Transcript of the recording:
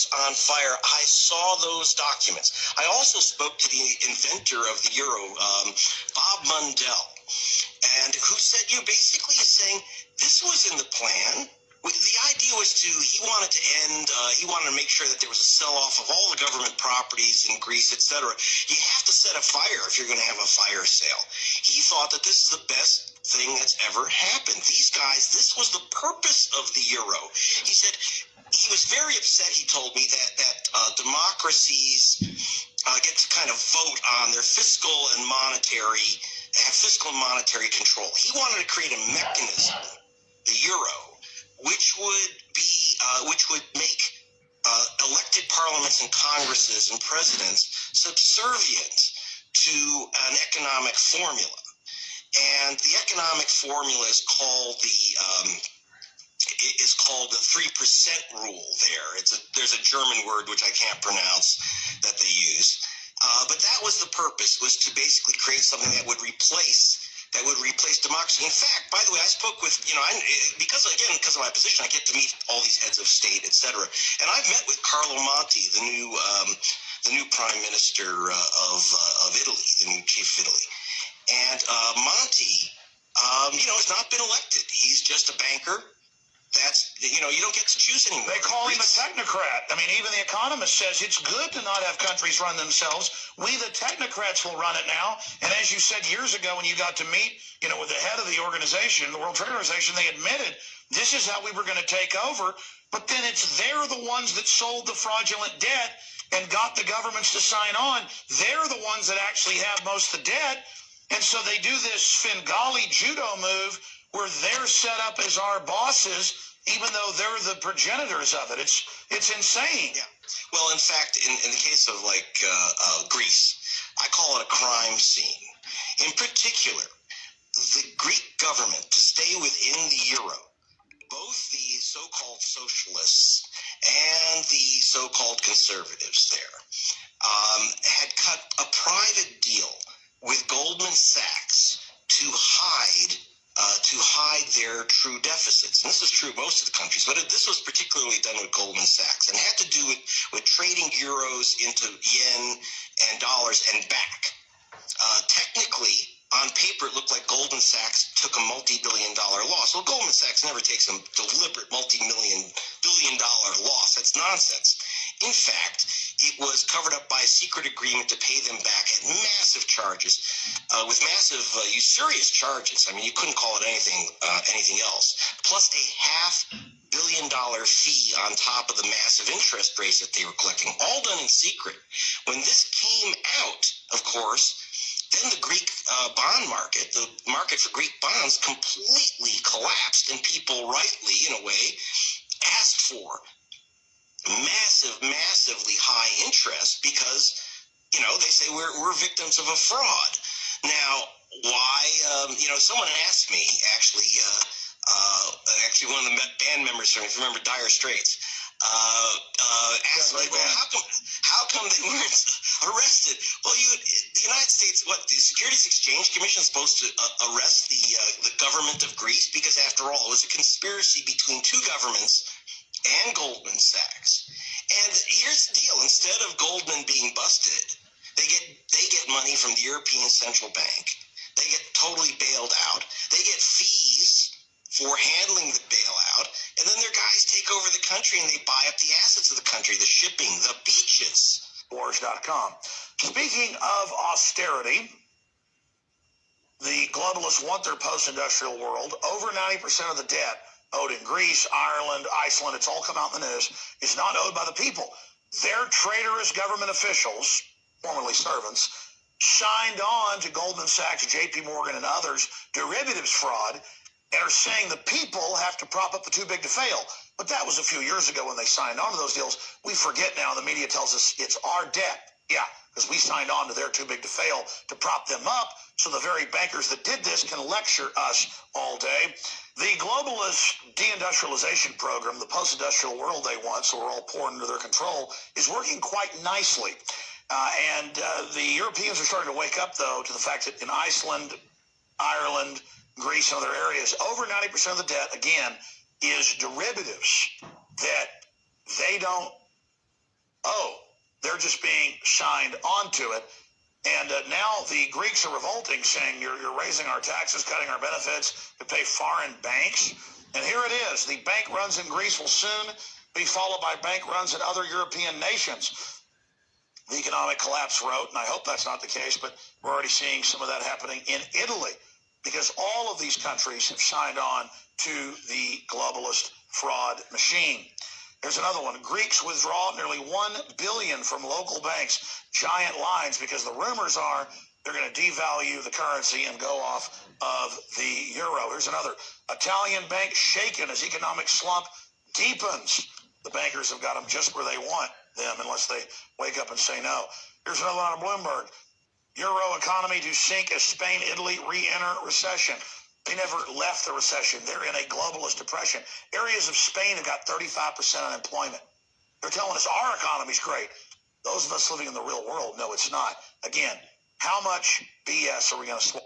countries on fire. I saw those documents. I also spoke to the inventor of the euro, Bob Mundell, and who said, basically is saying this was in the plan. The idea was he wanted to make sure that there was a sell-off of all the government properties in Greece, etc. You have to set a fire if you're going to have a fire sale. He thought that this is the best thing that's ever happened. These guys, this was the purpose of the euro. He said he was very upset, he told me, that democracies get to kind of vote on their fiscal and monetary control. He wanted to create a mechanism, the euro, which would make elected parliaments and congresses and presidents subservient to an economic formula. And the economic formula is called the 3% rule there. There's a German word which I can't pronounce that they use. But that was the purpose, was to basically create something that would replace democracy. In fact, by the way, I spoke with, because of my position, I get to meet all these heads of state, etc. And I've met with Carlo Monti, the new prime minister of Italy, the new chief of Italy. And Monti, has not been elected. He's just a banker. That's, you don't get to choose anymore. They call him a technocrat. I mean, even The Economist says it's good to not have countries run themselves. We, the technocrats, will run it now. And as you said years ago when you got to meet, with the head of the organization, the World Trade Organization, they admitted this is how we were going to take over. But then they're the ones that sold the fraudulent debt and got the governments to sign on. They're the ones that actually have most of the debt. And so they do this Svengali judo move where they're set up as our bosses, even though they're the progenitors of it. It's insane. Yeah. Well, in fact, in the case of Greece, I call it a crime scene. In particular, the Greek government, to stay within the euro, both the so-called socialists and the so-called conservatives there, had cut a private deal with Goldman Sachs to hide their true deficits. And this is true of most of the countries, but this was particularly done with Goldman Sachs, and had to do with trading euros into yen and dollars and back. Technically, on paper, it looked like Goldman Sachs took a multi-billion-dollar loss. Well, Goldman Sachs never takes a deliberate multi-billion-dollar loss. That's nonsense. In fact, it was covered up by a secret agreement to pay them back at massive charges, with massive usurious charges. I mean, you couldn't call it anything else. Plus a $500 million fee on top of the massive interest rates that they were collecting, all done in secret. When this came out, of course, then the Greek bond market, the market for Greek bonds, completely collapsed, and people rightly, in a way, asked for massively high interest because, they say we're victims of a fraud. Now, why? Someone asked me, actually one of the band members from, if you remember, Dire Straits, asked me, well, how come they weren't arrested? Well, the United States, the Securities Exchange Commission is supposed to arrest the government of Greece, because after all, it was a conspiracy between two governments and Goldman Sachs. And here's the deal: instead of Goldman being busted, they get money from the European Central Bank. They get totally bailed out. They get fees for handling the bailout, and then their guys take over the country and they buy up the assets of the country, the shipping, the beaches. Wars.com. Speaking of austerity, the globalists want their post-industrial world. Over 90% of the debt owed in Greece, Ireland, Iceland, it's all come out in the news, is not owed by the people. Their traitorous government officials, formerly servants, signed on to Goldman Sachs, JP Morgan, and others' derivatives fraud, and are saying the people have to prop up the too big to fail. But that was a few years ago when they signed on to those deals. We forget now, the media tells us it's our debt. Yeah, because we signed on to their too big to fail to prop them up, so the very bankers that did this can lecture us all day. The globalist deindustrialization program, the post-industrial world they want, so we're all pouring into their control, is working quite nicely. And the Europeans are starting to wake up, though, to the fact that in Iceland, Ireland, Greece, and other areas, over 90% of the debt, again, is derivatives that they don't oh, they're just being signed onto it. And now the Greeks are revolting, saying you're raising our taxes, cutting our benefits to pay foreign banks. And here it is. The bank runs in Greece will soon be followed by bank runs in other European nations. The economic collapse wrote, and I hope that's not the case, but we're already seeing some of that happening in Italy because all of these countries have signed on to the globalist fraud machine. Here's another one. Greeks withdraw nearly $1 billion from local banks, giant lines, because the rumors are they're going to devalue the currency and go off of the euro. Here's another. Italian bank shaken as economic slump deepens. The bankers have got them just where they want them unless they wake up and say no. Here's another one on Bloomberg. Euro economy to sink as Spain, Italy re-enter recession. They never left the recession. They're in a globalist depression. Areas of Spain have got 35% unemployment. They're telling us our economy's great. Those of us living in the real world know it's not. Again, how much BS are we going to swallow?